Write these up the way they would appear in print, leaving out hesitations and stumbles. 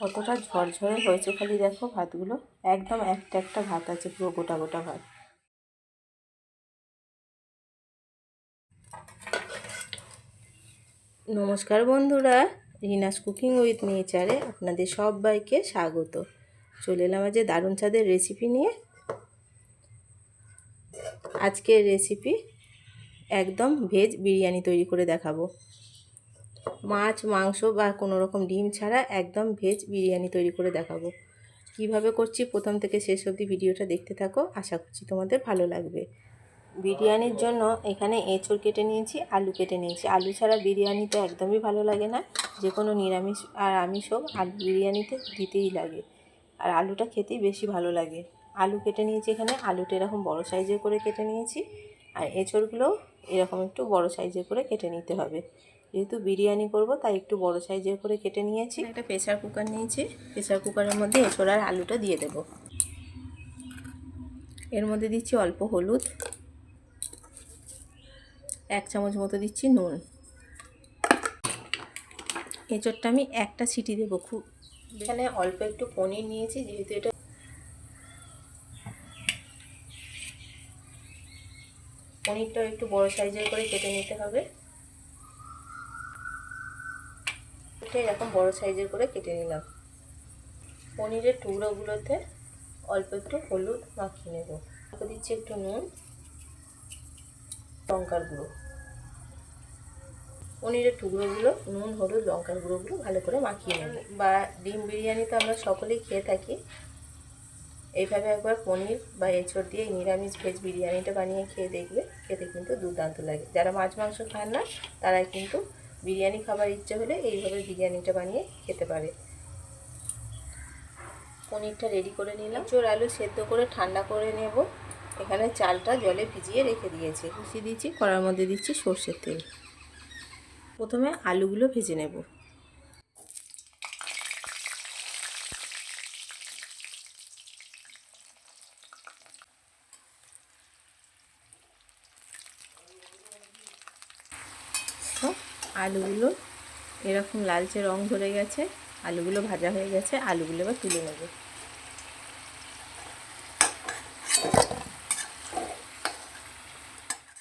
কতটা ঝরঝরে হয়েছে খালি দেখো ভাতগুলো, একদম একটা একটা ভাত আছে, পুরো গোটা গোটা ভাত। নমস্কার বন্ধুরা, রিনাস কুকিং উইথ নেচারে আপনাদের সবাইকে স্বাগত। চলে এলাম আজ দারুণ স্বাদের রেসিপি নিয়ে। আজকের রেসিপি একদম ভেজ বিরিয়ানি তৈরি করে দেখাবো। মাছ মাংস বা কোনো রকম ডিম ছাড়া একদম ভেজ বিরিয়ানি তৈরি করে দেখাবো। কিভাবে করছি প্রথম থেকে শেষ অবধি ভিডিওটা দেখতে থাকো, আশা করছি তোমাদের ভালো লাগবে। বিরিয়ানির জন্য এখানে এঁচড় কেটে নিয়েছি, আলু কেটে নিয়েছি। আলু ছাড়া বিরিয়ানি তো একদমই ভালো লাগে না, যে কোনো নিরামিষ আর আমিষ হোক আলু বিরিয়ানিতে দিতেই লাগে, আর আলুটা খেতেই বেশি ভালো লাগে। আলু কেটে নিয়েছি এখানে, আলুটা এরকম বড় সাইজের করে কেটে নিয়েছি, আর এঁচড়গুলোও এরকম একটু বড় সাইজের করে কেটে নিতে হবে। যেহেতু বিরিয়ানি করব তাই একটু বড় সাইজের করে কেটে নিয়েছি। একটা প্রেসার কুকার নিয়েছি, প্রেসার কুকারের মধ্যে এঁচড় আর আলুটা দিয়ে দেব। এর মধ্যে দিচ্ছি অল্প হলুদ, 1 চামচ মতো দিচ্ছি নুন। এঁচড়টা আমি একটা সিটি দেবো। খুব এখানে অল্প একটু পনির নিয়েছি, যেহেতু এটা পনিরটাও একটু বড় সাইজের করে কেটে নিতে হবে। এটা এরকম বড় সাইজের করে কেটে নিলাম। পনিরের টুকরোগুলোতে অল্প একটু হলুদ মাখিয়ে নেব। দিচ্ছি একটু নুন, লঙ্কার গুঁড়ো। পনিরের টুকরোগুলো নুন হলুদ লঙ্কার গুঁড়োগুলো ভালো করে মাখিয়ে নেব। বা ডিম বিরিয়ানি তো আমরা সকলেই খেয়ে থাকি, এইভাবে একবার পনির বা এঁচড় দিয়ে নিরামিষ ভেজ বিরিয়ানিটা বানিয়ে খেয়ে দেখবে, খেতে কিন্তু দুর্দান্ত লাগে। যারা মাছ মাংস খান না তারাই কিন্তু বিরিয়ানি খাবার ইচ্ছে হলে এইভাবে বিরিয়ানিটা বানিয়ে খেতে পারে। পনিরটা রেডি করে নিলাম। এঁচড় আলু সেদ্ধ করে ঠান্ডা করে নেব। এখানে চালটা জলে ভিজিয়ে রেখে দিয়েছি। মিশিয়ে দিচ্ছি, কড়ার মধ্যে দিচ্ছি সর্ষের তেল। প্রথমে আলুগুলো ভেজে নেব। আলুগুলো এরকম লালচে রং ধরে গেছে, আলুগুলো ভাজা হয়ে গেছে। আলুগুলো এবার তুলে নেব।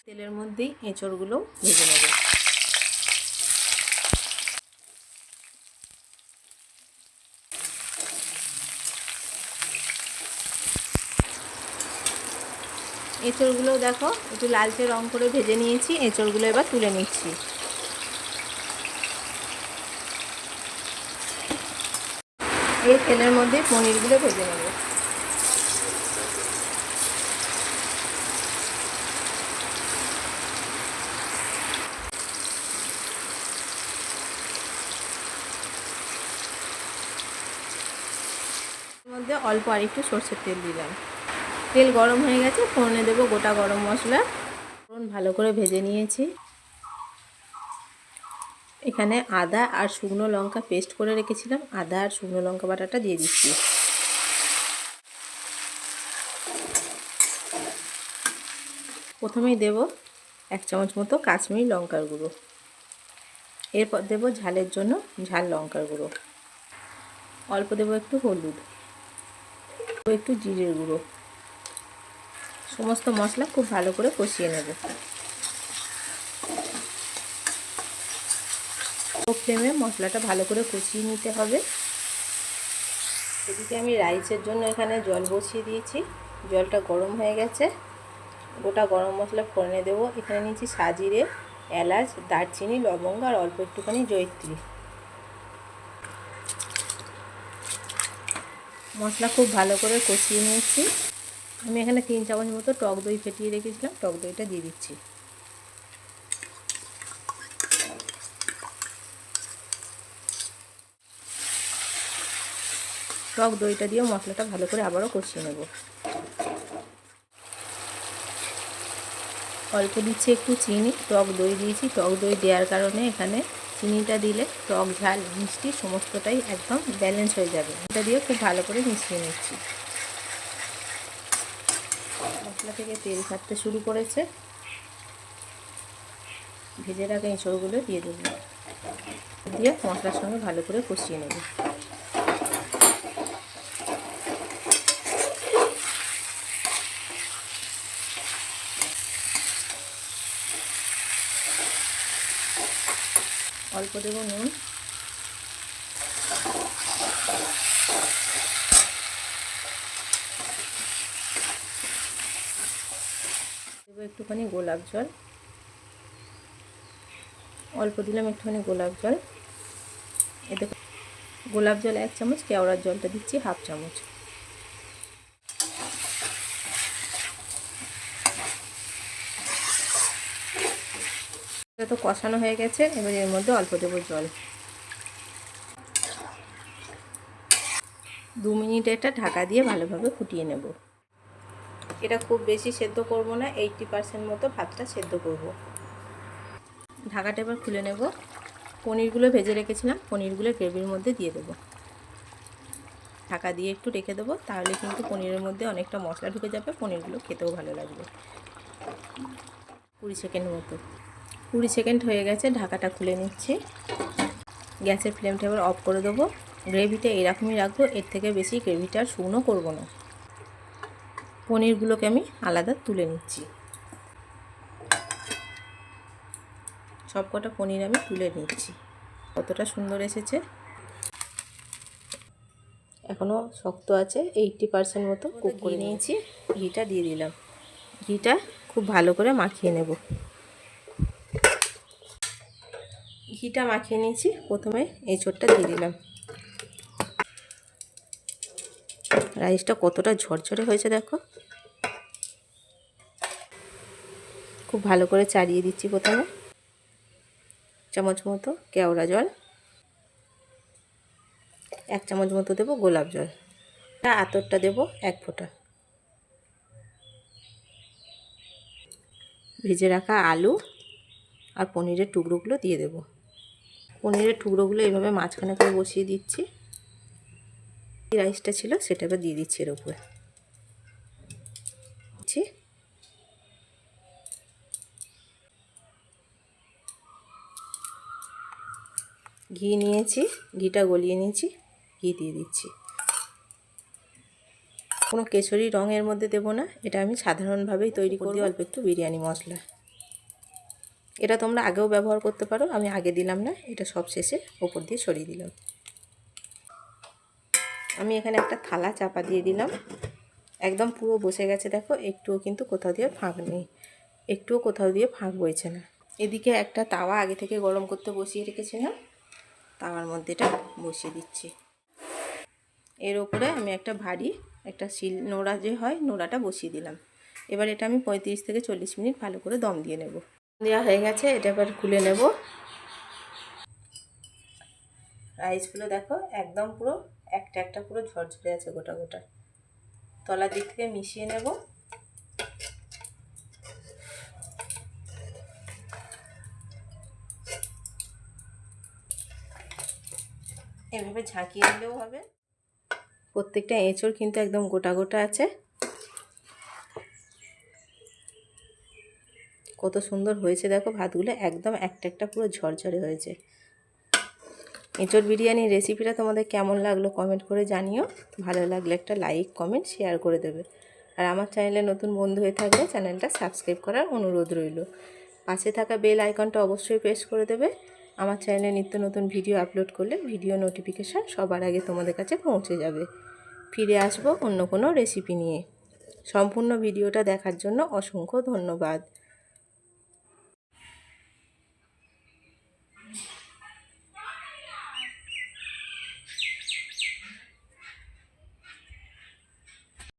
তেলের মধ্যেই এঁচড়গুলো ভেজে নেব। এঁচড়গুলো দেখো একটু লালচে রং করে ভেজে নিয়েছি। এঁচড়গুলো এবার তুলে নিচ্ছি। এই তেলের মধ্যে পনিরগুলো ভেজে নেব। এর মধ্যে অল্প আর একটু সরষের তেল দিলাম। তেল গরম হয়ে গেছে, ফোড়নে দেবো গোটা গরম মশলা। ফোড়ন ভালো করে ভেজে নিয়েছি। এখানে আদা আর শুকনো লঙ্কা পেস্ট করে রেখেছিলাম, আদা আর শুকনো লঙ্কা বাটাটা দিয়ে দিচ্ছি। প্রথমেই দেব 1 চামচ মতো কাশ্মীরি লঙ্কার গুঁড়ো। এরপর দেব ঝালের জন্য ঝাল লঙ্কার গুঁড়ো। অল্প দেব একটু হলুদ, একটু জিরের গুঁড়ো। সমস্ত মশলা খুব ভালো করে কষিয়ে নেব। লো ফ্লেমে মশলাটা ভালো করে কষিয়ে নিতে হবে। এদিকে আমি রাইসের জন্য এখানে জল বসিয়ে দিয়েছি। জলটা গরম হয়ে গেছে। গোটা গরম মশলা ফোড়নে দেবো। এখানে নিয়েছি সাজিরে, এলাচ, দারচিনি, লবঙ্গ আর অল্প একটুখানি জয়িত্রী। মশলা খুব ভালো করে কষিয়ে নিয়েছি। আমি এখানে 3 চামচ মতো টক দই ফেটিয়ে রেখেছিলাম, টক দইটা দিয়ে দিচ্ছি। টক দইটা দিয়ে মশলাটা ভালো করে আবারও কষিয়ে নেব। অল্প দিচ্ছি একটু চিনি, টক দই দিয়েছি। টক দই দেওয়ার কারণে এখানে চিনিটা দিলে টক ঝাল মিষ্টি সমস্তটাই একদম ব্যালেন্স হয়ে যাবে। এটা দিয়ে খুব ভালো করে মিশিয়ে নিচ্ছি। মশলা থেকে তেল ছাড়তে শুরু করেছে। ভেজে রাখা এঁচড়গুলো দিয়ে দেবো, দিয়ে মশলার সঙ্গে ভালো করে কষিয়ে নেব। দেবো নুন, দেবো একটুখানি গোলাপ জল, অল্প দিলাম একটুখানি গোলাপ জল। এতে গোলাপ জল 1 চামচ, কেওড়ার জলটা দিচ্ছি 1/2 চামচ। এটা তো কষানো হয়ে গেছে, এবার এর মধ্যে অল্প দেবো জল। 2 মিনিট এটা ঢাকা দিয়ে ভালোভাবে ফুটিয়ে নেব। এটা খুব বেশি সেদ্ধ করব না, 80% মতো ভাতটা সেদ্ধ করব। ঢাকাটা এবার খুলে নেব। পনিরগুলো ভেজে রেখেছিলাম, পনিরগুলো গ্রেভির মধ্যে দিয়ে দেবো। ঢাকা দিয়ে একটু রেখে দেবো, তাহলে কিন্তু পনিরের মধ্যে অনেকটা মশলা ঢুকে যাবে, পনিরগুলো খেতেও ভালো লাগবে। 20 সেকেন্ড মতো। 20 সেকেন্ড হয়ে গেছে, ঢাকাটা খুলে নিচ্ছি। গ্যাসের ফ্লেমটা এবার অফ করে দেবো। গ্রেভিটা এরকমই রাখবো, এর থেকে বেশি গ্রেভিটা আর শুকনো করবো না। পনিরগুলোকে আমি আলাদা তুলে নিচ্ছি। সব কটা পনির আমি তুলে নিচ্ছি। কতটা সুন্দর এসেছে। এখনও শক্ত আছে, 80% মতো কুক করে নিয়েছি। ঘিটা দিয়ে দিলাম। ঘিটা খুব ভালো করে মাখিয়ে নেব। ঘিটা মাখিয়ে নিয়েছি, প্রথমে এঁচোড়টা দিয়ে দিলাম। রাইসটা কতটা ঝরঝরে হয়েছে দেখো। খুব ভালো করে চাড়িয়ে দিচ্ছি। প্রথমে চামচ মতো কেওড়া জল, 1 চামচ মতো দেবো গোলাপ জল, আতরটা দেবো 1 ফোঁটা। ভেজে রাখা আলু আর পনিরের টুকরোগুলো দিয়ে দেব। পনিরের টুকরোগুলো এইভাবে মাঝখানে করে বসিয়ে দিচ্ছি। রাইসটা ছিল সেটা এবার দিয়ে দিচ্ছি এর উপরে। ঘি নিয়েছি, ঘিটা গলিয়ে নিয়েছি, ঘি দিয়ে দিচ্ছি। কোনো কেশরি রঙের মধ্যে দেব না, এটা আমি সাধারণভাবেই তৈরি করি। অল্প একটু বিরিয়ানি মশলা, এটা তোমরা আগেও ব্যবহার করতে পারো, আমি আগে দিলাম না, এটা সব শেষে ওপর দিয়ে ছড়িয়ে দিলাম। আমি এখানে একটা থালা চাপা দিয়ে দিলাম। একদম পুরো বসে গেছে দেখো, একটুও কিন্তু কোথাও দিয়ে ফাঁক নেই, একটুও কোথাও দিয়ে ফাঁক বইছে না। এদিকে একটা তাওয়া আগে থেকে গরম করতে বসিয়ে রেখেছিলাম, তাওয়ার মধ্যে এটা বসিয়ে দিচ্ছি। এর ওপরে আমি একটা ভারী একটা নোড়া যে হয়, নোড়াটা বসিয়ে দিলাম। এবার এটা আমি 35 থেকে 40 মিনিট ভালো করে দম দিয়ে নেব। দেওয়া হয়ে গেছে, এটা এবার খুলে নেব। রাইসগুলো দেখো একদম পুরো একটা একটা পুরো ঝরঝরে আছে, গোটা গোটা। তলার দিক থেকে মিশিয়ে নেব। এভাবে ঝাঁকিয়ে নিলেও হবে। প্রত্যেকটা এঁচড় কিন্তু একদম গোটা গোটা আছে। কত সুন্দর হয়েছে দেখো, ভাতগুলো একদম একটা একটা পুরো ঝরঝরে হয়েছে। এঁচড় বিরিয়ানির রেসিপিটা তোমাদের কেমন লাগলো কমেন্ট করে জানিও। ভালো লাগলে একটা লাইক, কমেন্ট, শেয়ার করে দেবে। আর আমার চ্যানেলে নতুন বন্ধু হয়ে থাকলে চ্যানেলটা সাবস্ক্রাইব করার অনুরোধ রইল। পাশে থাকা বেল আইকনটা অবশ্যই প্রেস করে দেবে। আমার চ্যানেলে নিত্য নতুন ভিডিও আপলোড করলে ভিডিও নোটিফিকেশান সবার আগে তোমাদের কাছে পৌঁছে যাবে। ফিরে আসবো অন্য কোনো রেসিপি নিয়ে। সম্পূর্ণ ভিডিওটা দেখার জন্য অসংখ্য ধন্যবাদ।